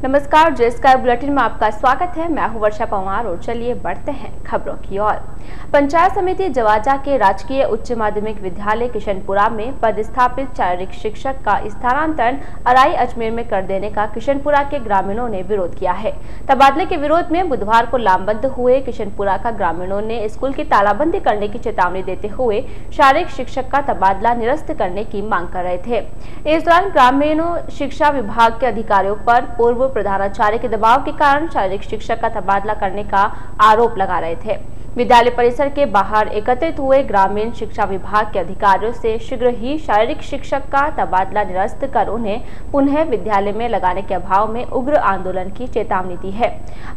नमस्कार, जे sky bulletin में आपका स्वागत है। मैं हूं वर्षा पंवार और चलिए बढ़ते हैं खबरों की ओर। पंचायत समिति जवाजा के राजकीय उच्च माध्यमिक विद्यालय किशनपुरा में पदस्थापित शारीरिक शिक्षक का स्थानांतरण अराई अजमेर में कर देने का किशनपुरा के ग्रामीणों ने विरोध किया है। तबादले के विरोध में बुधवार को लामबंद हुए किशनपुरा का ग्रामीणों ने स्कूल की तालाबंदी करने की चेतावनी देते हुए शारीरिक शिक्षक का तबादला निरस्त करने की मांग कर रहे थे। इस दौरान ग्रामीणों शिक्षा विभाग के अधिकारियों पर पूर्व प्रधानाचार्य के दबाव के कारण शारीरिक शिक्षक का तबादला करने का आरोप लगा रहे थे। विद्यालय परिसर के बाहर एकत्रित हुए ग्रामीण शिक्षा विभाग के अधिकारियों से शीघ्र ही शारीरिक शिक्षक का तबादला निरस्त कर उन्हें पुनः विद्यालय में लगाने के अभाव में उग्र आंदोलन की चेतावनी दी है।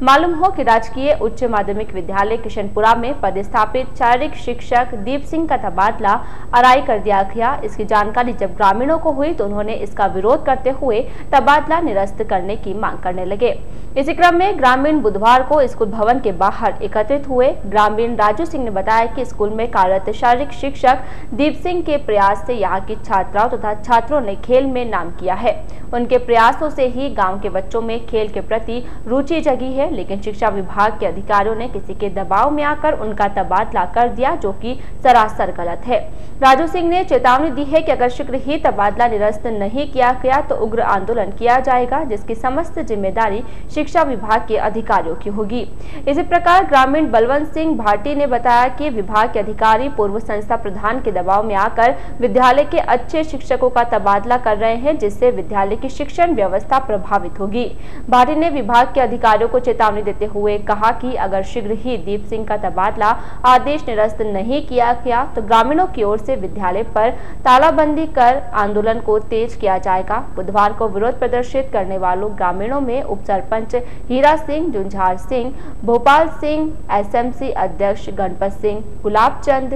मालूम हो कि राजकीय उच्च माध्यमिक विद्यालय किशनपुरा में पदस्थापित शारीरिक शिक्षक दीप सिंह का तबादला अराई कर दिया गया। इसकी जानकारी जब ग्रामीणों को हुई तो उन्होंने इसका विरोध करते हुए तबादला निरस्त करने की मांग करने लगे। इसी क्रम में ग्रामीण बुधवार को स्कूल भवन के बाहर एकत्रित हुए। ग्रामीण राजू सिंह ने बताया कि स्कूल में कार्यरत शारीरिक शिक्षक दीप सिंह के प्रयास से यहाँ की छात्राओं तथा छात्रों ने खेल में नाम किया है। उनके प्रयासों से ही गांव के बच्चों में खेल के प्रति रुचि जगी है, लेकिन शिक्षा विभाग के अधिकारियों ने किसी के दबाव में आकर उनका तबादला कर दिया, जो कि सरासर गलत है। राजू सिंह ने चेतावनी दी है कि अगर शीघ्र ही तबादला निरस्त नहीं किया गया तो उग्र आंदोलन किया जाएगा, जिसकी समस्त जिम्मेदारी शिक्षा विभाग के अधिकारियों की होगी। इसी प्रकार ग्रामीण बलवंत सिंह भाटी ने बताया कि विभाग के अधिकारी पूर्व संस्था प्रधान के दबाव में आकर विद्यालय के अच्छे शिक्षकों का तबादला कर रहे हैं, जिससे विद्यालय की शिक्षण व्यवस्था प्रभावित होगी। भाटी ने विभाग के अधिकारियों को चेतावनी देते हुए कहा कि अगर शीघ्र ही दीप सिंह का तबादला आदेश निरस्त नहीं किया गया तो ग्रामीणों की ओर से विद्यालय पर तालाबंदी कर आंदोलन को तेज किया जाएगा। बुधवार को विरोध प्रदर्शित करने वालों ग्रामीणों में उप सरपंच हीरा सिंह, जुंझार सिंह, भोपाल सिंह, एसएमसी अध्यक्ष गणपत सिंह, गुलाब चंद,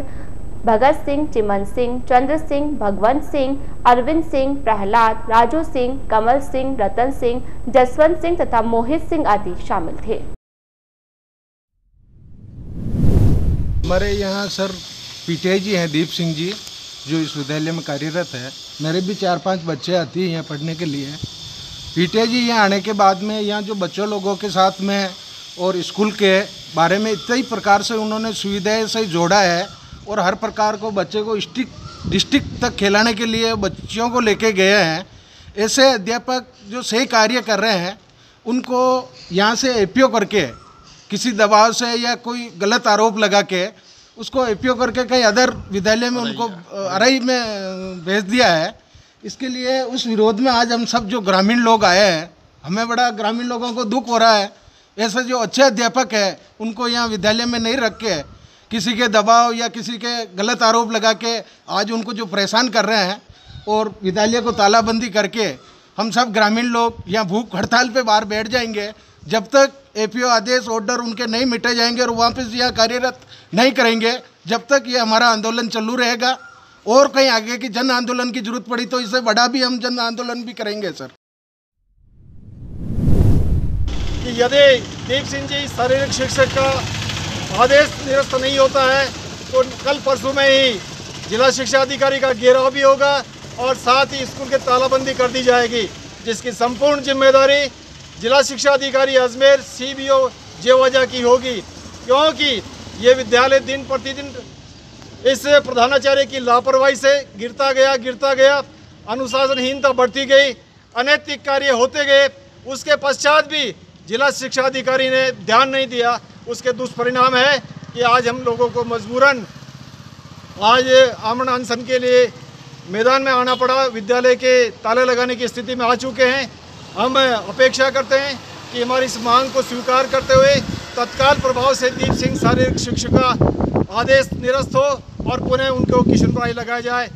भगत सिंह, चिमन सिंह, चंद्र सिंह, भगवंत सिंह, अरविंद सिंह, प्रहलाद, राजू सिंह, कमल सिंह, रतन सिंह, जसवंत सिंह तथा मोहित सिंह आदि शामिल थे। हमारे यहाँ सर पीटीआई जी हैं दीप सिंह जी, जो इस विद्यालय में कार्यरत है। मेरे भी 4-5 बच्चे आती हैं यहाँ पढ़ने के लिए। पीटीआई जी यहाँ आने के बाद में यहाँ जो बच्चों लोगों के साथ में और स्कूल के बारे में इतने ही प्रकार से उन्होंने सुविधाएं से जोड़ा है और हर प्रकार को बच्चे को डिस्ट्रिक्ट तक खिलाने के लिए बच्चों को लेके गए हैं। ऐसे अध्यापक जो सही कार्य कर रहे हैं उनको यहाँ से एपीओ करके किसी दबाव से या कोई गलत आरोप लगा के उसको एपीओ करके कहीं अदर विद्यालय में उनको अराई में भेज दिया है। इसके लिए उस विरोध में आज हम सब जो ग्रामीण लोग आए हैं, हमें बड़ा ग्रामीण लोगों को दुख हो रहा है। ऐसे जो अच्छे अध्यापक हैं उनको यहाँ विद्यालय में नहीं रख के किसी के दबाव या किसी के गलत आरोप लगा के आज उनको जो परेशान कर रहे हैं और विद्यालय को तालाबंदी करके हम सब ग्रामीण लोग यहाँ भूख हड़ताल पे बाहर बैठ जाएंगे जब तक एपीओ आदेश ऑर्डर उनके नहीं मिटे जाएंगे और वापस यहाँ कार्यरत नहीं करेंगे, जब तक ये हमारा आंदोलन चालू रहेगा। और कहीं आगे की जन आंदोलन की जरूरत पड़ी तो इससे बड़ा भी हम जन आंदोलन भी करेंगे सर। कि यदि दीप सिंह जी शारीरिक शिक्षक का आदेश निरस्त नहीं होता है तो कल परसों में ही जिला शिक्षा अधिकारी का घेराव भी होगा और साथ ही स्कूल की तालाबंदी कर दी जाएगी, जिसकी संपूर्ण जिम्मेदारी जिला शिक्षा अधिकारी अजमेर सीबीओ जेवाजा की होगी, क्योंकि ये विद्यालय दिन प्रतिदिन इस प्रधानाचार्य की लापरवाही से गिरता गया, अनुशासनहीनता बढ़ती गई, अनैतिक कार्य होते गए। उसके पश्चात भी जिला शिक्षा अधिकारी ने ध्यान नहीं दिया। उसके दुष्परिणाम है कि आज हम लोगों को मजबूरन आज आमरण अनशन के लिए मैदान में आना पड़ा। विद्यालय के ताले लगाने की स्थिति में आ चुके हैं। हम अपेक्षा करते हैं कि हमारी इस मांग को स्वीकार करते हुए तत्काल प्रभाव से दीप सिंह शारीरिक शिक्षक का आदेश निरस्त हो और पुनः उनको किशनपुरा लगाया जाए।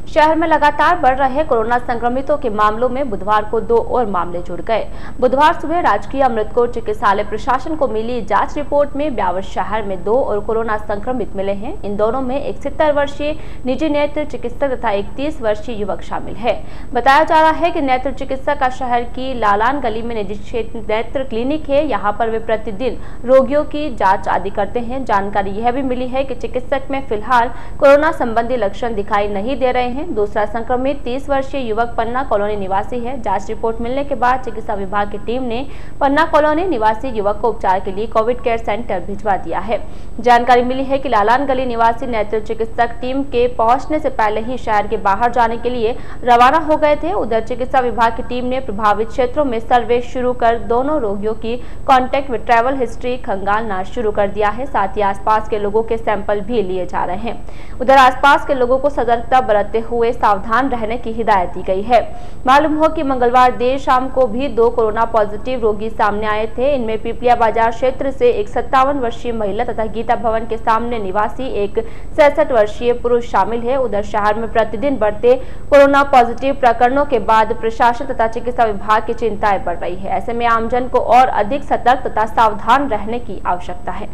शहर में लगातार बढ़ रहे कोरोना संक्रमितों के मामलों में बुधवार को 2 और मामले जुड़ गए। बुधवार सुबह राजकीय अमृतकोट चिकित्सालय प्रशासन को मिली जांच रिपोर्ट में ब्यावर शहर में 2 और कोरोना संक्रमित मिले हैं। इन दोनों में एक 70 वर्षीय निजी नेत्र चिकित्सक तथा एक 30 वर्षीय युवक शामिल है। बताया जा रहा है कि नेत्र चिकित्सक का शहर की लालान गली में निजी नेत्र क्लिनिक है। यहाँ पर वे प्रतिदिन रोगियों की जाँच आदि करते हैं। जानकारी यह भी मिली है कि चिकित्सक में फिलहाल कोरोना संबंधी लक्षण दिखाई नहीं दे रहे हैं। हैं। दूसरा संक्रमित 30 वर्षीय युवक पन्ना कॉलोनी निवासी है। जांच रिपोर्ट मिलने के बाद चिकित्सा विभाग की टीम ने पन्ना कॉलोनी निवासी युवक को उपचार के लिए कोविड केयर सेंटर भिजवा दिया है। जानकारी मिली है कि लालान गली निवासी नेत्र चिकित्सक टीम के पहुंचने से पहले ही शहर के बाहर जाने के लिए रवाना हो गए थे। उधर चिकित्सा विभाग की टीम ने प्रभावित क्षेत्रों में सर्वे शुरू कर दोनों रोगियों की कॉन्टैक्ट व ट्रैवल हिस्ट्री खंगालना शुरू कर दिया है। साथ ही आसपास के लोगों के सैंपल भी लिए जा रहे हैं। उधर आसपास के लोगों को सतर्कता बरतते हुए सावधान रहने की हिदायत दी गई है। मालूम हो कि मंगलवार देर शाम को भी 2 कोरोना पॉजिटिव रोगी सामने आए थे। इनमें पिपलिया बाजार क्षेत्र से एक 57 वर्षीय महिला तथा गीता भवन के सामने निवासी एक 66 वर्षीय पुरुष शामिल है। उधर शहर में प्रतिदिन बढ़ते कोरोना पॉजिटिव प्रकरणों के बाद प्रशासन तथा चिकित्सा विभाग की चिंताएं बढ़ रही है। ऐसे में आमजन को और अधिक सतर्क तथा सावधान रहने की आवश्यकता है।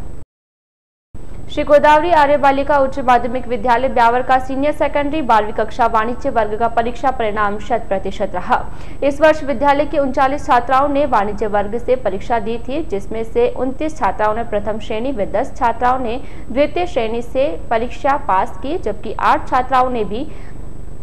श्री गोदावरी आर्य बालिका उच्च माध्यमिक विद्यालय ब्यावर का सीनियर सेकेंडरी 12वीं कक्षा वाणिज्य वर्ग का परीक्षा परिणाम 100% रहा। इस वर्ष विद्यालय की 39 छात्राओं ने वाणिज्य वर्ग से परीक्षा दी थी, जिसमें से 29 छात्राओं ने प्रथम श्रेणी व 10 छात्राओं ने द्वितीय श्रेणी से परीक्षा पास की, जबकि 8 छात्राओं ने भी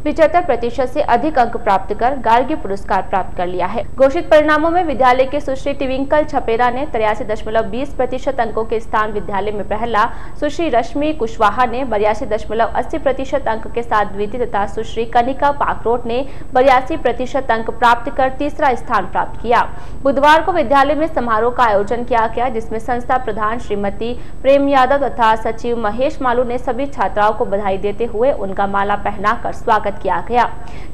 75% से अधिक अंक प्राप्त कर गार्गी पुरस्कार प्राप्त कर लिया है। घोषित परिणामों में विद्यालय के सुश्री टिविंकल छपेरा ने 83.20% अंकों के स्थान विद्यालय में पहला, सुश्री रश्मि कुशवाहा ने 82.80% अंक के साथ द्वितीय तथा सुश्री कनिका पाकरोट ने 82% अंक प्राप्त कर तीसरा स्थान प्राप्त किया। बुधवार को विद्यालय में समारोह का आयोजन किया गया, जिसमें संस्था प्रधान श्रीमती प्रेम यादव तथा सचिव महेश मालू ने सभी छात्राओं को बधाई देते हुए उनका माला पहनाकर स्वागत किया गया।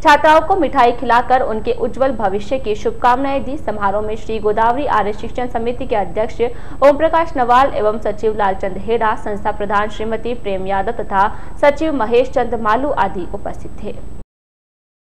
छात्राओं को मिठाई खिलाकर उनके उज्जवल भविष्य की शुभकामनाएं दी। समारोह में श्री गोदावरी आर्य शिक्षण समिति के अध्यक्ष ओम प्रकाश नवाल एवं सचिव लालचंद हेड़ा, संस्था प्रधान श्रीमती प्रेम यादव तथा सचिव महेश चंद मालू आदि उपस्थित थे।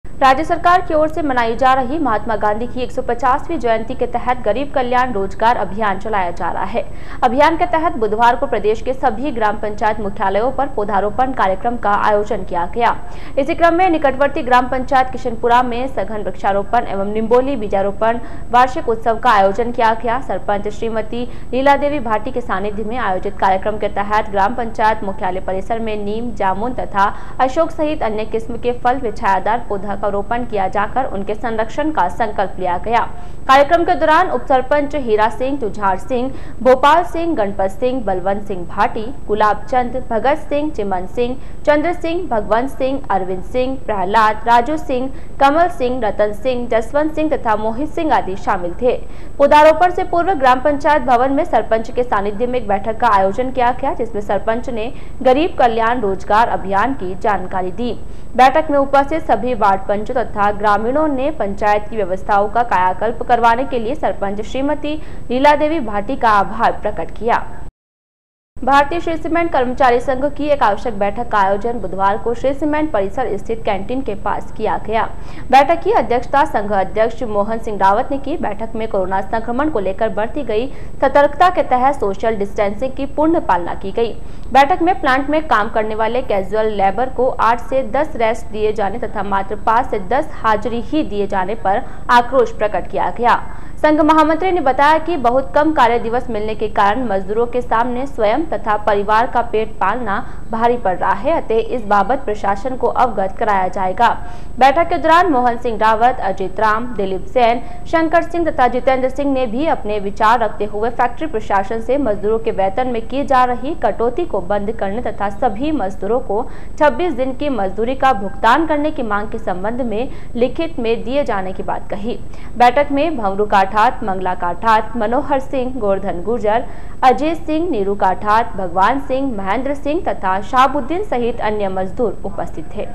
राज्य सरकार की ओर से मनाई जा रही महात्मा गांधी की 150वीं जयंती के तहत गरीब कल्याण रोजगार अभियान चलाया जा रहा है। अभियान के तहत बुधवार को प्रदेश के सभी ग्राम पंचायत मुख्यालयों पर पौधारोपण कार्यक्रम का आयोजन किया गया। इसी क्रम में निकटवर्ती ग्राम पंचायत किशनपुरा में सघन वृक्षारोपण एवं निम्बोली बीजारोपण वार्षिक उत्सव का आयोजन किया गया। सरपंच श्रीमती लीला देवी भाटी के सानिध्य में आयोजित कार्यक्रम के तहत ग्राम पंचायत मुख्यालय परिसर में नीम, जामुन तथा अशोक सहित अन्य किस्म के फल व छायादार पौधा रोपण किया जाकर उनके संरक्षण का संकल्प लिया गया। कार्यक्रम के दौरान उप सरपंच हीरा सिंह, तुझार सिंह, भोपाल सिंह, गणपत सिंह, बलवंत सिंह भाटी, गुलाब चंद, भगत सिंह, चिमन सिंह, चंद्र सिंह, भगवंत सिंह, अरविंद सिंह, प्रहलाद, राजू सिंह, कमल सिंह, रतन सिंह, जसवंत सिंह तथा मोहित सिंह आदि शामिल थे। पौधारोपण से पूर्व ग्राम पंचायत भवन में सरपंच के सानिध्य में एक बैठक का आयोजन किया गया, जिसमें सरपंच ने गरीब कल्याण रोजगार अभियान की जानकारी दी। बैठक में उपस्थित सभी वार्ड पंचों तथा ग्रामीणों ने पंचायत की व्यवस्थाओं का कायाकल्प करवाने के लिए सरपंच श्रीमती लीला देवी भाटी का आभार प्रकट किया। भारतीय श्री सीमेंट कर्मचारी संघ की एक आवश्यक बैठक का आयोजन बुधवार को श्री सीमेंट परिसर स्थित कैंटीन के पास किया गया। बैठक की अध्यक्षता संघ अध्यक्ष मोहन सिंह रावत ने की। बैठक में कोरोना संक्रमण को लेकर बरती गई सतर्कता के तहत सोशल डिस्टेंसिंग की पूर्ण पालना की गई। बैठक में प्लांट में काम करने वाले कैजुअल लेबर को 8 से 10 रेस्ट दिए जाने तथा मात्र 5 से 10 हाजिरी ही दिए जाने पर आक्रोश प्रकट किया गया। संघ महामंत्री ने बताया कि बहुत कम कार्य दिवस मिलने के कारण मजदूरों के सामने स्वयं तथा परिवार का पेट पालना भारी पड़ रहा है, अतः इस बाबत प्रशासन को अवगत कराया जाएगा। बैठक के दौरान मोहन सिंह रावत, अजित राम, दिलीप सेन, शंकर सिंह तथा जितेंद्र सिंह ने भी अपने विचार रखते हुए फैक्ट्री प्रशासन से मजदूरों के वेतन में की जा रही कटौती को बंद करने तथा सभी मजदूरों को 26 दिन की मजदूरी का भुगतान करने की मांग के संबंध में लिखित में दिए जाने की बात कही। बैठक में भंवरू काठात, मंगला काठात, मनोहर सिंह, गोवर्धन गुर्जर, अजय सिंह, नीरू काठात, भगवान सिंह, महेंद्र सिंह तथा शाहबुद्दीन सहित अन्य मजदूर उपस्थित थे।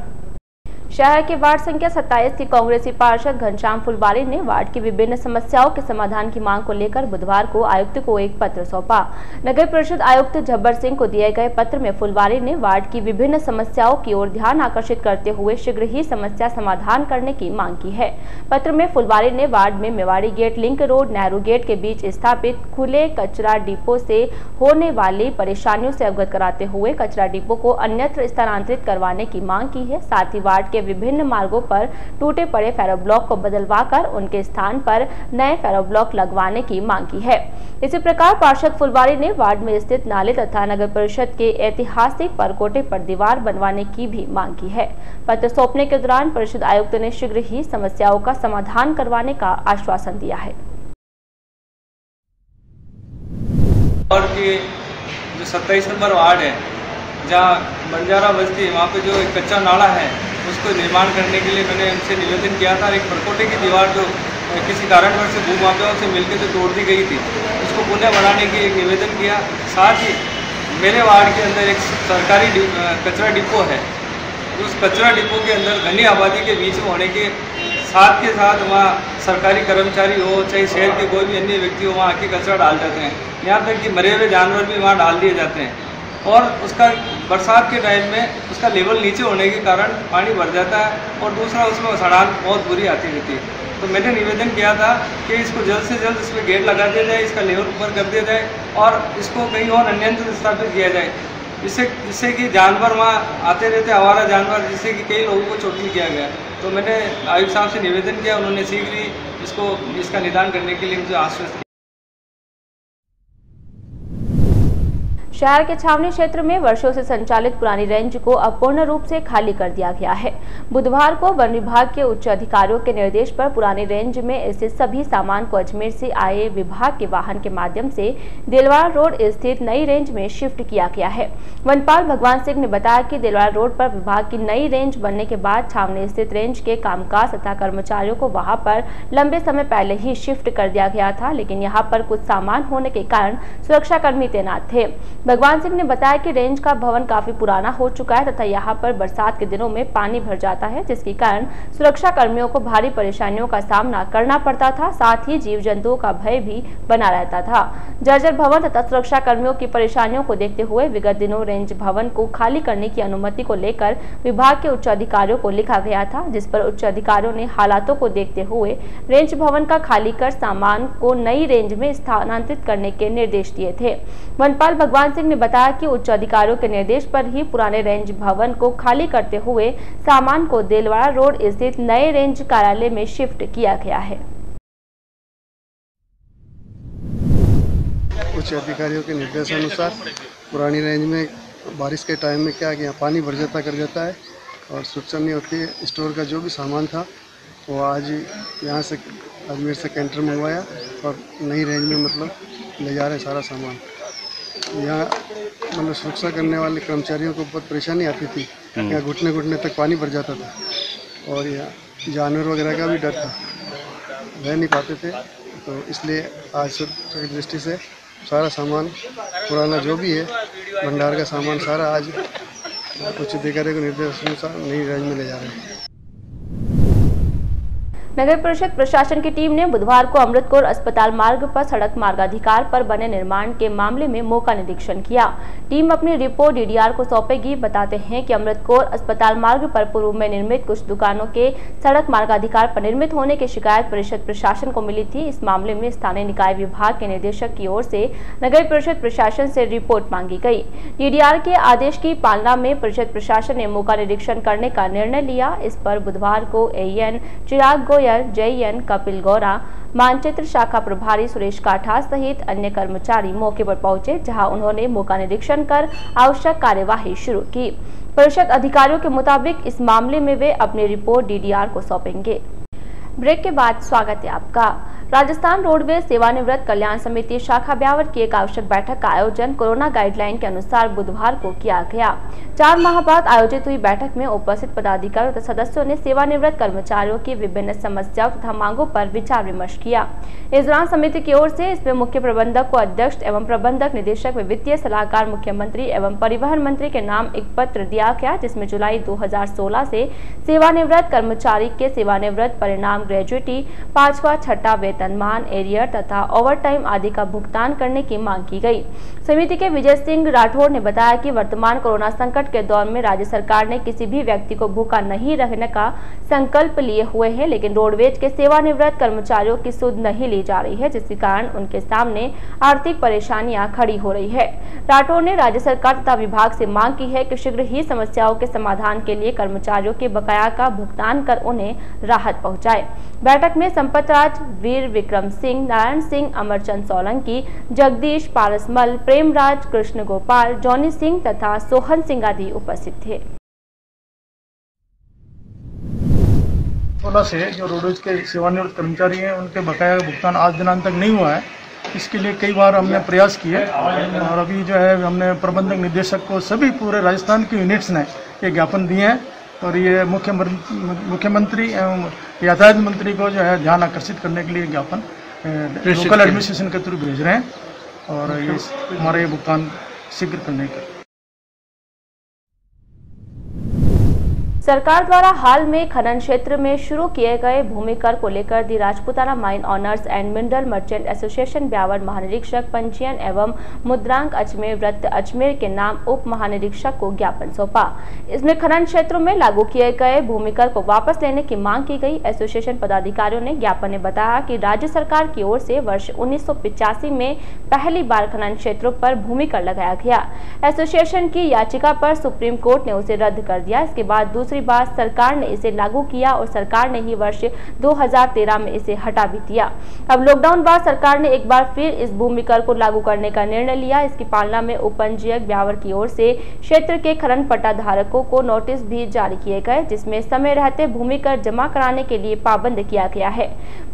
शहर के वार्ड संख्या 27 की कांग्रेसी पार्षद घनश्याम फुलवारी ने वार्ड की विभिन्न समस्याओं के समाधान की मांग को लेकर बुधवार को आयुक्त को एक पत्र सौंपा। नगर परिषद आयुक्त झब्बर सिंह को दिए गए पत्र में फुलवारी ने वार्ड की विभिन्न समस्याओं की ओर ध्यान आकर्षित करते हुए शीघ्र ही समस्या समाधान करने की मांग की है। पत्र में फुलवारी ने वार्ड में Mewari gate, link road, Nehru gate के बीच स्थापित खुले कचरा डिपो से होने वाली परेशानियों से अवगत कराते हुए कचरा डिपो को अन्यत्र स्थानांतरित करवाने की मांग की है। साथ ही वार्ड के विभिन्न मार्गों पर टूटे पड़े फेरोब्लॉक को बदलवाकर उनके स्थान पर नए फेरोब्लॉक लगवाने की मांग की है। इसी प्रकार पार्षद फुलवारी ने वार्ड में स्थित नाले तथा नगर परिषद के ऐतिहासिक परकोटे पर दीवार बनवाने की भी मांग की है। पत्र सौंपने के दौरान परिषद आयुक्त ने शीघ्र ही समस्याओं का समाधान करवाने का आश्वासन दिया है। और कि जो 27 नंबर वार्ड है, जहाँ बंजारा बस्ती, वहाँ पे जो एक कच्चा नाला है उसको निर्माण करने के लिए मैंने उनसे निवेदन किया था। एक परकोटे की दीवार जो किसी कारणवश से भूमाफियाओं से मिलकर जो तोड़ दी गई थी, उसको पुनः बनाने की एक निवेदन किया। साथ ही मेरे वार्ड के अंदर एक सरकारी कचरा डिपो है। उस कचरा डिपो के अंदर घनी आबादी के बीच में होने के साथ वहाँ सरकारी कर्मचारी हो चाहे शहर के कोई भी अन्य व्यक्ति हो, वहाँ आके कचरा डाल जाते हैं। यहाँ तक कि मरे हुए जानवर भी वहाँ डाल दिए जाते हैं और उसका बरसात के टाइम में उसका लेवल नीचे होने के कारण पानी भर जाता है और दूसरा उसमें सड़ान बहुत बुरी आती रहती है। तो मैंने निवेदन किया था कि इसको जल्द से जल्द इसमें गेट लगा दिया जाए, इसका लेवल ऊपर कर दिया जाए और इसको कहीं और अन्यत्र स्थापित किया जाए, जिससे कि जानवर वहाँ आते रहते, आवारा जानवर, जिससे कि कई लोगों को चोटिल किया गया। तो मैंने आयुक्त साहब से निवेदन किया, उन्होंने शीघ्र ही इसका निदान करने के लिए मुझे आश्वस्त किया। शहर के छावनी क्षेत्र में वर्षों से संचालित पुरानी रेंज को अब पूर्ण रूप से खाली कर दिया गया है। बुधवार को वन विभाग के उच्च अधिकारियों के निर्देश पर पुरानी रेंज में स्थित सभी सामान को अजमेर से आए विभाग के वाहन के माध्यम से देलवाड़ा रोड स्थित नई रेंज में शिफ्ट किया गया है। वनपाल भगवान सिंह ने बताया कि देलवाड़ा रोड पर विभाग की नई रेंज बनने के बाद छावनी स्थित रेंज के कामकाज तथा कर्मचारियों को वहां पर लंबे समय पहले ही शिफ्ट कर दिया गया था, लेकिन यहां पर कुछ सामान होने के कारण सुरक्षाकर्मी तैनात थे। भगवान सिंह ने बताया कि रेंज का भवन काफी पुराना हो चुका है तथा यहाँ पर बरसात के दिनों में पानी भर जाता है, जिसके कारण सुरक्षा कर्मियों को भारी परेशानियों का सामना करना पड़ता था। साथ ही जीव जंतुओं का भय भी बना रहता था। जर्जर भवन तथा सुरक्षा कर्मियों की परेशानियों को देखते हुए विगत दिनों रेंज भवन को खाली करने की अनुमति को लेकर विभाग के उच्च अधिकारियों को लिखा गया था, जिस पर उच्च अधिकारियों ने हालातों को देखते हुए रेंज भवन का खाली कर सामान को नई रेंज में स्थानांतरित करने के निर्देश दिए थे। वनपाल भगवान सिंह ने बताया कि उच्च अधिकारियों के निर्देश पर ही पुराने रेंज भवन को खाली करते हुए सामान को देलवाड़ा रोड स्थित नए रेंज कार्यालय में शिफ्ट किया गया है। उच्च अधिकारियों के निर्देशानुसार पुरानी रेंज में बारिश के टाइम में क्या कि पानी भर जाता कर जाता है और सुरक्षा नहीं होती है। स्टोर का जो भी सामान था वो आज यहाँ से अजमेर से कैंटर मंगवाया और नई रेंज में ले जा रहे सारा सामान। यहाँ सुरक्षा करने वाले कर्मचारियों को बहुत परेशानी आती थी। यहाँ घुटने तक पानी भर जाता था और यहाँ जानवर वगैरह का भी डर था, रह नहीं पाते थे। तो इसलिए आज सुरक्षा की दृष्टि से सारा सामान पुराना जो भी है भंडार का सामान सारा आज उच्च अधिकारी के निर्देश अनुसार नई रेंज में ले जा रहे हैं। नगर परिषद प्रशासन की टीम ने बुधवार को अमृत कौर अस्पताल मार्ग पर सड़क मार्गाधिकार पर बने निर्माण के मामले में मौका निरीक्षण किया। टीम अपनी रिपोर्ट डीडीआर को सौंपेगी। बताते हैं कि अमृत कौर अस्पताल मार्ग पर पूर्व में निर्मित कुछ दुकानों के सड़क मार्गाधिकार पर निर्मित होने की शिकायत परिषद प्रशासन को मिली थी। इस मामले में स्थानीय निकाय विभाग के निदेशक की ओर से नगर परिषद प्रशासन से रिपोर्ट मांगी गई। डीडीआर के आदेश की पालना में परिषद प्रशासन ने मौका निरीक्षण करने का निर्णय लिया। इस पर बुधवार को एएन चिराग गोयल, जयन कपिल गौरा, मानचित्र शाखा प्रभारी सुरेश काठा सहित अन्य कर्मचारी मौके पर पहुंचे, जहां उन्होंने मौका निरीक्षण कर आवश्यक कार्यवाही शुरू की। परिषद अधिकारियों के मुताबिक इस मामले में वे अपनी रिपोर्ट डीडीआर को सौंपेंगे। ब्रेक के बाद स्वागत है आपका। राजस्थान रोडवेज सेवानिवृत्त कल्याण समिति शाखा ब्यावर की एक आवश्यक बैठक का आयोजन कोरोना गाइडलाइन के अनुसार बुधवार को किया गया। 4 माह बाद आयोजित हुई बैठक में उपस्थित पदाधिकारियों तथा सदस्यों ने सेवानिवृत्त कर्मचारियों की विभिन्न समस्याओं तथा मांगों पर विचार विमर्श किया। इस दौरान समिति की ओर से इसमें मुख्य प्रबंधक को अध्यक्ष एवं प्रबंधक निदेशक व वित्तीय सलाहकार मुख्यमंत्री एवं परिवहन मंत्री के नाम एक पत्र दिया गया, जिसमें जुलाई 2016 से सेवानिवृत्त कर्मचारी के सेवानिवृत्त परिणाम ग्रेजुएटी 5वां 6वां वेतनमान, एरियर तथा ओवरटाइम आदि का भुगतान करने की मांग की गई। समिति के विजय सिंह राठौर ने बताया कि वर्तमान कोरोना संकट के दौर में राज्य सरकार ने किसी भी व्यक्ति को भूखा नहीं रहने का संकल्प लिए हुए हैं, लेकिन रोडवेज के सेवानिवृत्त कर्मचारियों की सुध नहीं ली जा रही है, जिसके कारण उनके सामने आर्थिक परेशानियां खड़ी हो रही है। राठौर ने राज्य सरकार तथा विभाग से मांग की है कि शीघ्र ही समस्याओं के समाधान के लिए कर्मचारियों के बकाया का भुगतान कर उन्हें राहत पहुंचाए। बैठक में संपत राज, वीर विक्रम सिंह, नारायण सिंह, अमरचंद सोलंकी, जगदीश, पारसमल, प्रेमराज, कृष्ण गोपाल, जॉनी सिंह तथा सोहन सिंह आदि उपस्थित थे। 16 से जो रोडवेज के सेवानिवृत्त कर्मचारी हैं उनके बकाया का भुगतान आज दिनांक तक नहीं हुआ है। इसके लिए कई बार हमने प्रयास किए और अभी जो है हमने प्रबंधक निदेशक को सभी पूरे राजस्थान के यूनिट्स ने ये ज्ञापन दिए हैं और ये मुख्यमंत्री एवं यातायात मंत्री को जो है ध्यान आकर्षित करने के लिए ज्ञापन लोकल एडमिनिस्ट्रेशन के थ्रू भेज रहे हैं और ये हमारा ये भुगतान शीघ्र करने का। सरकार द्वारा हाल में खनन क्षेत्र में शुरू किए गए भूमि कर को लेकर the Rajputana mine owners and mineral merchant association Beawar महानिरीक्षक पंजीयन एवं मुद्रांक अजमेर वृत्त अजमेर के नाम उप महानिरीक्षक को ज्ञापन सौंपा। इसमें खनन क्षेत्रों में लागू किए गए भूमि कर को वापस लेने की मांग की गई। एसोसिएशन पदाधिकारियों ने ज्ञापन में बताया कि राज्य सरकार की ओर से वर्ष 1985 में पहली बार खनन क्षेत्रों पर भूमि कर लगाया गया। एसोसिएशन की याचिका पर सुप्रीम कोर्ट ने उसे रद्द कर दिया। इसके बाद दूसरी बार सरकार ने इसे लागू किया और सरकार ने ही वर्ष 2013 में इसे हटा भी दिया। अब लॉकडाउन बाद सरकार ने एक बार फिर इस भूमि कर को लागू करने का निर्णय लिया। इसकी पालना में उपपंजीयक ब्यावर की ओर से क्षेत्र के खनन पट्टा धारकों को नोटिस भी जारी किए गए, जिसमें समय रहते भूमि कर जमा कराने के लिए पाबंद किया गया है।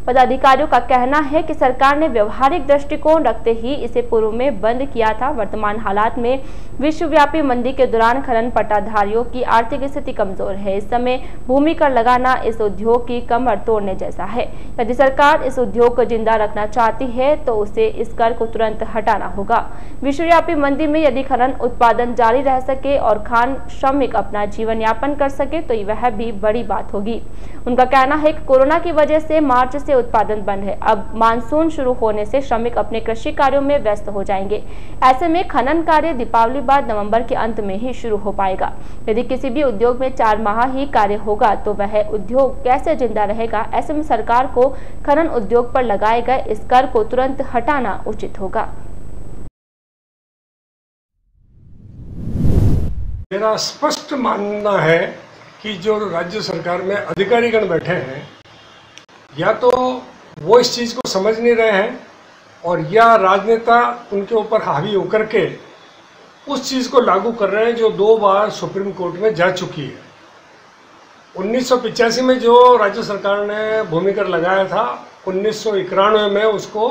पदाधिकारियों का कहना है कि सरकार ने व्यवहारिक दृष्टिकोण रखते ही इसे पूर्व में बंद किया था। वर्तमान हालात में विश्वव्यापी मंदी के दौरान खनन पट्टाधारियों की आर्थिक स्थिति कमजोर है। इस समय भूमि कर लगाना इस उद्योग की कमर तोड़ने जैसा है। यदि सरकार इस उद्योग को जिंदा रखना चाहती है तो उसे इस कर को तुरंत हटाना होगा। विश्वव्यापी मंदी में यदि खनन उत्पादन जारी रह सके और खान श्रमिक अपना जीवन यापन कर सके तो वह भी बड़ी बात होगी। उनका कहना है कि कोरोना की वजह से मार्च से उत्पादन बंद है। अब मानसून शुरू होने से श्रमिक अपने कृषि कार्यों में व्यस्त हो जाएंगे। ऐसे में खनन कार्य दीपावली बाद नवंबर के अंत में ही शुरू हो पाएगा। यदि किसी भी उद्योग में 4 माह ही कार्य होगा तो वह उद्योग कैसे जिंदा रहेगा। ऐसे में सरकार को खनन उद्योग पर लगाए गए इस कर को तुरंत हटाना उचित होगा। मेरा स्पष्ट मानना है कि जो राज्य सरकार में अधिकारीगण बैठे हैं या तो वो इस चीज़ को समझ नहीं रहे हैं और या राजनेता उनके ऊपर हावी होकर के उस चीज़ को लागू कर रहे हैं जो 2 बार सुप्रीम कोर्ट में जा चुकी है। 1985 में जो राज्य सरकार ने भूमि कर लगाया था, 1991 में उसको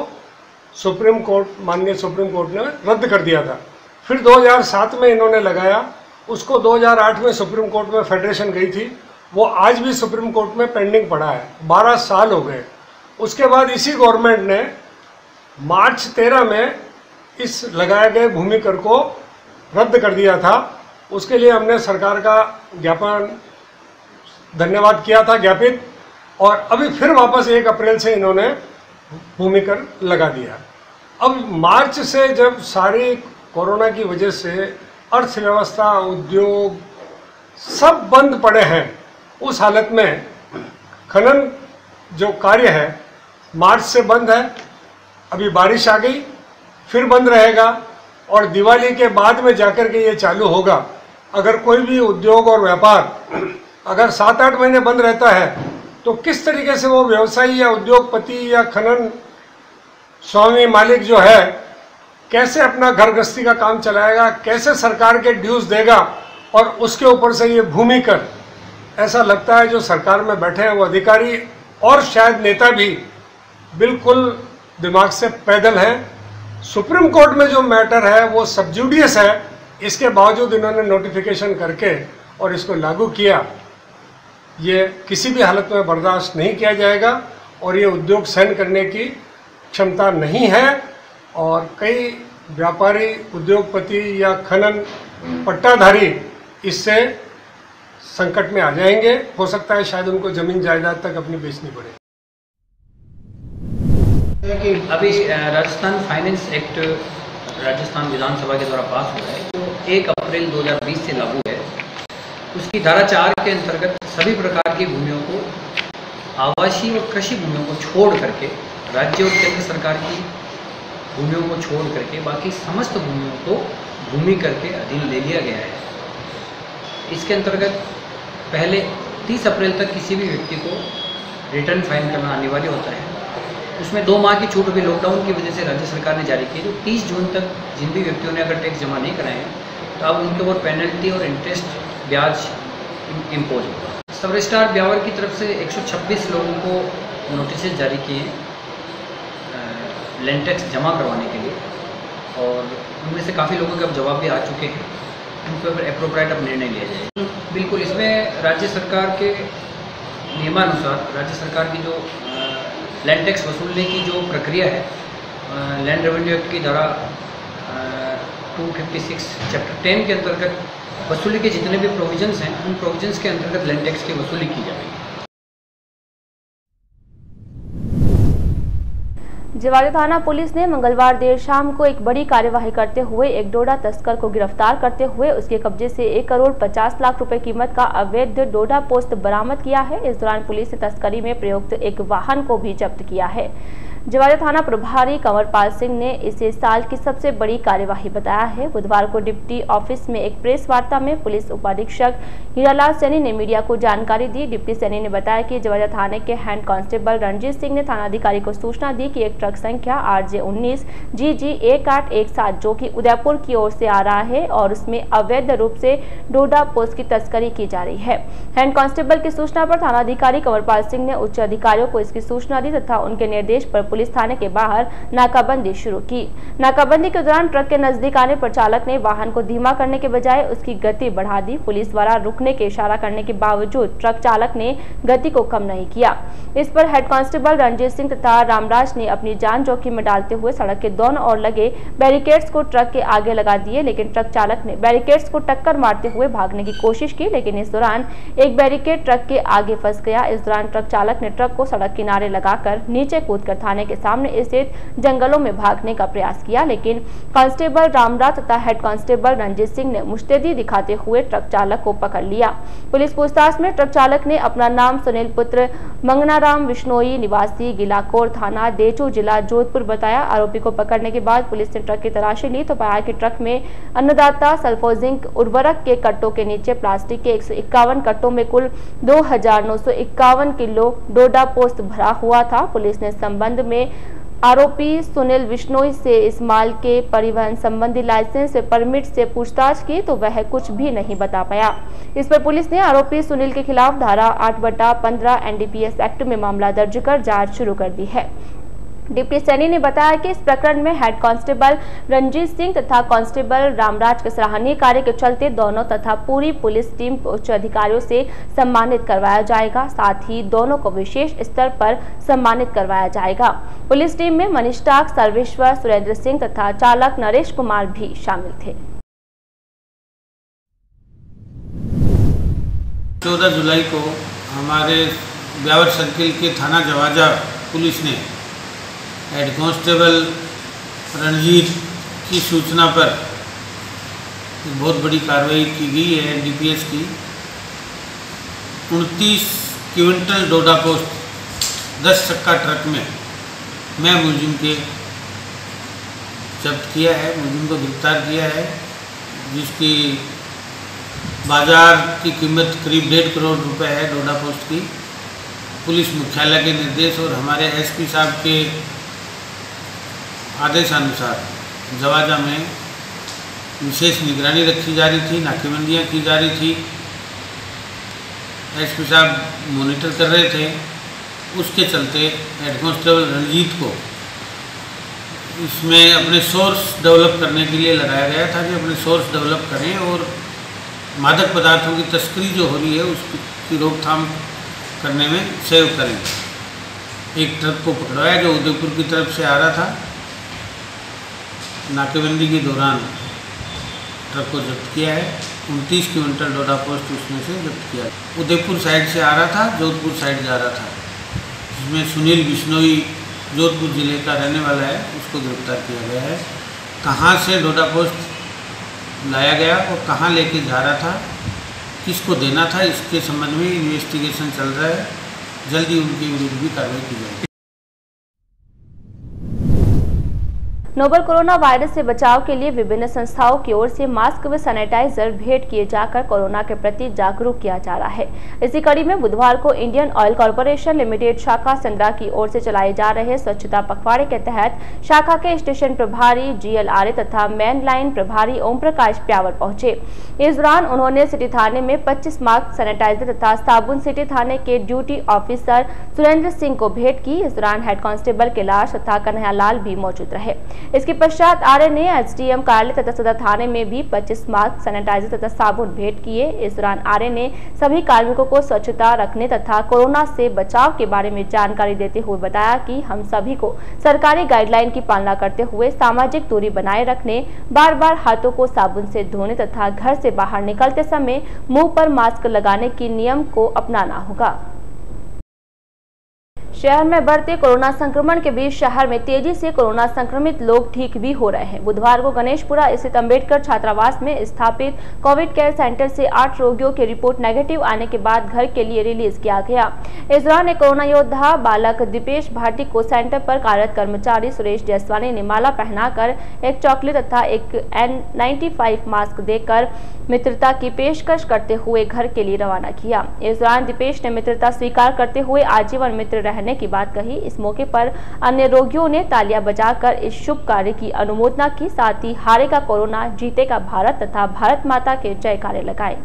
माननीय सुप्रीम कोर्ट ने रद्द कर दिया था। फिर 2007 में इन्होंने लगाया, उसको 2008 में सुप्रीम कोर्ट में फेडरेशन गई थी, वो आज भी सुप्रीम कोर्ट में पेंडिंग पड़ा है। 12 साल हो गए। उसके बाद इसी गवर्नमेंट ने मार्च 13 में इस लगाए गए भूमि कर को रद्द कर दिया था। उसके लिए हमने सरकार का धन्यवाद किया था, ज्ञापित, और अभी फिर वापस 1 अप्रैल से इन्होंने भूमि कर लगा दिया। अब मार्च से जब सारी कोरोना की वजह से अर्थव्यवस्था, उद्योग सब बंद पड़े हैं, उस हालत में खनन जो कार्य है मार्च से बंद है। अभी बारिश आ गई, फिर बंद रहेगा और दिवाली के बाद में जाकर के ये चालू होगा। अगर कोई भी उद्योग और व्यापार अगर 7-8 महीने बंद रहता है तो किस तरीके से वो व्यवसायी या उद्योगपति या खनन स्वामी मालिक जो है कैसे अपना घर गृहस्थी का काम चलाएगा, कैसे सरकार के ड्यूज देगा, और उसके ऊपर से ये भूमि कर, ऐसा लगता है जो सरकार में बैठे हैं वो अधिकारी और शायद नेता भी बिल्कुल दिमाग से पैदल हैं। सुप्रीम कोर्ट में जो मैटर है वो सब जुडियस है, इसके बावजूद इन्होंने नोटिफिकेशन करके और इसको लागू किया। ये किसी भी हालत में बर्दाश्त नहीं किया जाएगा और ये उद्योग सहन करने की क्षमता नहीं है और कई व्यापारी, उद्योगपति या खनन पट्टाधारी इससे संकट में आ जाएंगे। हो सकता है शायद उनको जमीन जायदाद तक अपनी बेचनी पड़े। अभी राजस्थान फाइनेंस एक्ट राजस्थान विधानसभा के द्वारा पास हुआ है, जो 1 अप्रैल 2020 से लागू है। उसकी धारा 4 के अंतर्गत सभी प्रकार की भूमियों को, आवासीय और कृषि भूमियों को छोड़ करके, राज्य और केंद्र सरकार की भूमियों को छोड़ करके बाकी समस्त भूमियों को भूमि करके अधीन ले लिया गया है। इसके अंतर्गत पहले 30 अप्रैल तक किसी भी व्यक्ति को रिटर्न फाइल करना अनिवार्य होता है। उसमें 2 माह की छूट भी लॉकडाउन की वजह से राज्य सरकार ने जारी की, जो 30 जून तक जिन भी व्यक्तियों ने अगर टैक्स जमा नहीं कराए हैं तो अब उनके ऊपर पेनल्टी और इंटरेस्ट ब्याज इम्पोज होगा। सब रजिस्ट्रार ब्यावर की तरफ से 126 लोगों को नोटिस जारी किए हैं लैंड टैक्स जमा करवाने के लिए, और उनमें से काफ़ी लोगों के अब जवाब भी आ चुके हैं। उन पर एप्रोप्रिएट अब निर्णय लिया जाए। बिल्कुल, इसमें राज्य सरकार के नियमानुसार राज्य सरकार की जो लैंड टैक्स वसूलने की जो प्रक्रिया है, लैंड रेवेन्यू एक्ट की धारा 256 चैप्टर 10 के अंतर्गत वसूली के जितने भी प्रोविजंस हैं, उन प्रोविजंस के अंतर्गत लैंड टैक्स की वसूली की जाएगी। जवाजा थाना पुलिस ने मंगलवार देर शाम को एक बड़ी कार्यवाही करते हुए एक डोडा तस्कर को गिरफ्तार करते हुए उसके कब्जे से 1 करोड़ 50 लाख रुपए कीमत का अवैध डोडा पोस्त बरामद किया है। इस दौरान पुलिस ने तस्करी में प्रयुक्त एक वाहन को भी जब्त किया है। जवाजा थाना प्रभारी कंवरपाल सिंह ने इसे साल की सबसे बड़ी कार्यवाही बताया है। बुधवार को डिप्टी ऑफिस में एक प्रेस वार्ता में पुलिस उपाधीक्षक हीरालाल सैनी ने मीडिया को जानकारी दी। डिप्टी सैनी ने बताया कि जवाजा थाने के हेड कांस्टेबल रणजीत सिंह ने थानाधिकारी को सूचना दी कि एक ट्रक संख्या RJ19 GG 1817 जो कि उदयपुर की ओर से आ रहा है और उसमें अवैध रूप से डोडा पोस्ट की तस्करी की जा रही है। हेड कांस्टेबल की सूचना पर थानाधिकारी कंवरपाल सिंह ने उच्च अधिकारियों को इसकी सूचना दी तथा उनके निर्देश पर पुलिस थाने के बाहर नाकाबंदी शुरू की। नाकाबंदी के दौरान ट्रक के नजदीक आने पर चालक ने वाहन को धीमा करने के बजाय उसकी गति बढ़ा दी। पुलिस द्वारा रुकने के इशारा करने के बावजूद ट्रक चालक ने गति को कम नहीं किया। इस पर हेड कांस्टेबल रणजीत सिंह तथा रामराज ने अपनी जान जोखिम में डालते हुए सड़क के दोनों ओर लगे बैरिकेड्स को ट्रक के आगे लगा दिए, लेकिन ट्रक चालक ने बैरिकेड्स को टक्कर मारते हुए भागने की कोशिश की, लेकिन इस दौरान एक बैरिकेड ट्रक के आगे फंस गया। इस दौरान ट्रक चालक ने ट्रक को सड़क किनारे लगाकर नीचे कूदकर थाने के सामने स्थित जंगलों में भागने का प्रयास किया, लेकिन कांस्टेबल रामराज तथा हेड कांस्टेबल रणजीत सिंह ने मुस्तैदी दिखाते हुए ट्रक चालक को पकड़ लिया। पुलिस पूछताछ में ट्रक चालक ने अपना नाम सुनील पुत्र मंगनाराम विश्नोई निवासी गिलाकोर थाना देचू जिला जोधपुर बताया। आरोपी को पकड़ने के बाद पुलिस ने ट्रक की तलाशी ली तो पाया कि ट्रक में अन्नदाता सल्फोजिंक उर्वरक के कट्टों के नीचे प्लास्टिक के 151 कट्टों में कुल 2951 किलो डोडा पोस्त भरा हुआ था। पुलिस ने संबंध में आरोपी सुनील विश्नोई से इस माल के परिवहन संबंधी लाइसेंस परमिट से पूछताछ की तो वह कुछ भी नहीं बता पाया। इस पर पुलिस ने आरोपी सुनील के खिलाफ धारा 8/15 NDPS एक्ट में मामला दर्ज कर जांच शुरू कर दी है। डिप्टी सैनी ने बताया कि इस प्रकरण में हेड कांस्टेबल रणजीत सिंह तथा कांस्टेबल रामराज के सराहनीय कार्य के चलते दोनों तथा पूरी पुलिस टीम को उच्च अधिकारियों से सम्मानित करवाया जाएगा। साथ ही दोनों को विशेष स्तर पर सम्मानित करवाया जाएगा। पुलिस टीम में मनीष टाक, सर्वेश्वर, सुरेंद्र सिंह तथा चालक नरेश कुमार भी शामिल थे। 14 जुलाई को हमारे ब्यावर सर्किल के थाना जवाजा पुलिस ने हेड कांस्टेबल रणजीत की सूचना पर बहुत बड़ी कार्रवाई की गई है। NDPS की 29 क्विंटल डोडा पोस्ट 10 चक्का ट्रक में मैं मुलजिम के जब्त किया है, मुलजिम को गिरफ्तार किया है, जिसकी बाजार की कीमत करीब 1.5 करोड़ रुपए है डोडा पोस्ट की। पुलिस मुख्यालय के निर्देश और हमारे SP साहब के आदेशानुसार जवाजा में विशेष निगरानी रखी जा रही थी, नाकेबंदियाँ की जा रही थी। SP साहब मॉनिटर कर रहे थे। उसके चलते हेड कांस्टेबल रणजीत को इसमें अपने सोर्स डेवलप करने के लिए लगाया गया था कि अपने सोर्स डेवलप करें और मादक पदार्थों की तस्करी जो हो रही है उसकी रोकथाम करने में सहयोग करें। एक ट्रक को पकड़वाया जो उदयपुर की तरफ से आ रहा था। नाकेबंदी के दौरान ट्रक को जब्त किया है। 29 क्विंटल डोडा पोस्ट उसमें से जब्त किया। उदयपुर साइड से आ रहा था, जोधपुर साइड जा रहा था, जिसमें सुनील बिश्नोई जोधपुर ज़िले का रहने वाला है, उसको गिरफ्तार किया गया है। कहाँ से डोडा पोस्ट लाया गया और कहाँ लेके जा रहा था, किसको देना था, इसके संबंध में इन्वेस्टिगेशन चल रहा है। जल्दी उनके विरुद्ध भी कार्रवाई की जाएगी। नोवल कोरोना वायरस से बचाव के लिए विभिन्न संस्थाओं की ओर से मास्क व सैनिटाइजर भेंट किए जाकर कोरोना के प्रति जागरूक किया जा रहा है। इसी कड़ी में बुधवार को इंडियन ऑयल कॉर्पोरेशन लिमिटेड शाखा संग्रह की ओर से चलाए जा रहे स्वच्छता पखवाड़े के तहत शाखा के स्टेशन प्रभारी जीएल आर्य तथा मेन लाइन प्रभारी ओम प्रकाश प्यावर पहुंचे। इस दौरान उन्होंने सिटी थाने में 25 मास्क, सैनिटाइजर तथा साबुन सिटी थाने के ड्यूटी ऑफिसर सुरेंद्र सिंह को भेंट की। इस दौरान हेड कांस्टेबल कैलाश तथा कन्हैयालाल भी मौजूद रहे। इसके पश्चात आर्य ने एसडीएम कार्यालय तथा सदर थाने में भी 25 मास्क, सैनिटाइजर तथा साबुन भेंट किए। इस दौरान आर्य ने सभी कार्मिकों को स्वच्छता रखने तथा कोरोना से बचाव के बारे में जानकारी देते हुए बताया कि हम सभी को सरकारी गाइडलाइन की पालना करते हुए सामाजिक दूरी बनाए रखने, बार बार हाथों को साबुन से धोने तथा घर से बाहर निकलते समय मुंह पर मास्क लगाने की नियम को अपनाना होगा। शहर में बढ़ते कोरोना संक्रमण के बीच शहर में तेजी से कोरोना संक्रमित लोग ठीक भी हो रहे हैं। बुधवार को गणेशपुरा स्थित अंबेडकर छात्रावास में स्थापित कोविड केयर सेंटर से 8 रोगियों की रिपोर्ट नेगेटिव आने के बाद घर के लिए रिलीज किया गया। इस दौरान एक कोरोना योद्धा बालक दीपेश भाटी को सेंटर पर कार्यरत कर्मचारी सुरेश जायसवाल ने माला पहनाकर एक चॉकलेट तथा एक N95 मास्क देकर मित्रता की पेशकश करते हुए घर के लिए रवाना किया। इस दौरान दीपेश ने मित्रता स्वीकार करते हुए आजीवन मित्र रहने की बात कही। इस मौके पर अन्य रोगियों ने तालियां बजाकर इस शुभ कार्य की अनुमोदना की। साथ ही हारेगा कोरोना, जीतेगा भारत तथा भारत माता के जयकारे लगाए।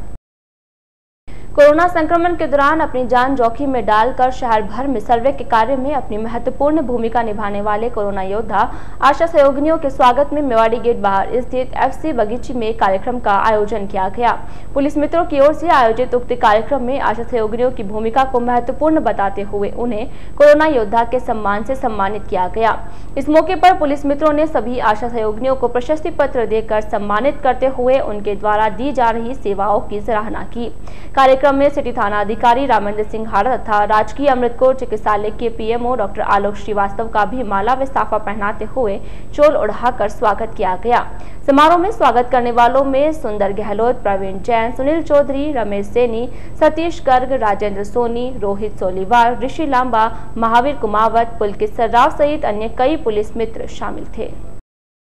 कोरोना संक्रमण के दौरान अपनी जान जोखिम में डालकर शहर भर में सर्वे के कार्य में अपनी महत्वपूर्ण भूमिका निभाने वाले कोरोना योद्धा आशा सहयोगिनियों के स्वागत में मेवाड़ी गेट बाहर स्थित FC बगीची में कार्यक्रम का आयोजन किया गया। पुलिस मित्रों की ओर से आयोजित उक्त कार्यक्रम में आशा सहयोगिनियों की भूमिका को महत्वपूर्ण बताते हुए उन्हें कोरोना योद्धा के सम्मान से सम्मानित किया गया। इस मौके पर पुलिस मित्रों ने सभी आशा सहयोगिनियों को प्रशस्ति पत्र देकर सम्मानित करते हुए उनके द्वारा दी जा रही सेवाओं की सराहना की। कार्यक्रम में सिटी थाना अधिकारी रामेंद्र सिंह हाड़ा तथा राजकीय अमृतकोर चिकित्सालय के PMO डॉक्टर आलोक श्रीवास्तव का भी माला व साफा पहनाते हुए चोल ओढ़ाकर स्वागत किया गया। समारोह में स्वागत करने वालों में सुंदर गहलोत, प्रवीण जैन, सुनील चौधरी, रमेश सैनी, सतीश गर्ग, राजेंद्र सोनी, रोहित सोलीवाल, ऋषि लांबा, महावीर कुमावत, पुलकित सर्राव सहित अन्य कई पुलिस मित्र शामिल थे।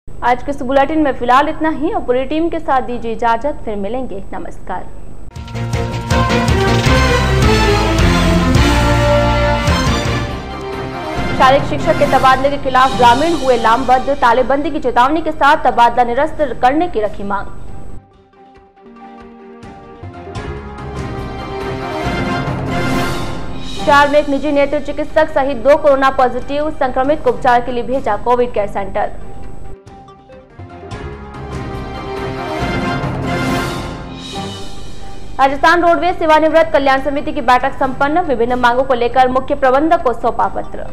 आज के इस बुलेटिन में फिलहाल इतना ही और पूरी टीम के साथ दीजिए इजाजत। फिर मिलेंगे। नमस्कार। शारीरिक शिक्षक के तबादले के खिलाफ ग्रामीण हुए लामबद्ध, तालेबंदी की चेतावनी के साथ तबादला निरस्त करने की रखी मांग। शहर में एक निजी नेत्र चिकित्सक सहित 2 कोरोना पॉजिटिव संक्रमित को उपचार के लिए भेजा Covid care centre. Rajasthan roadways सेवानिवृत्त कल्याण समिति की बैठक संपन्न, विभिन्न मांगों को लेकर मुख्य प्रबंधक को सौंपा पत्र।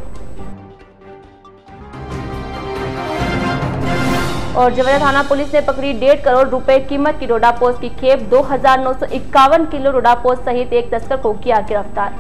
और जवेरा थाना पुलिस ने पकड़ी 1.5 करोड़ रुपए कीमत की डोडा पोस्ट की खेप, 2951 किलो डोडा पोस्ट सहित एक तस्कर को किया गिरफ्तार।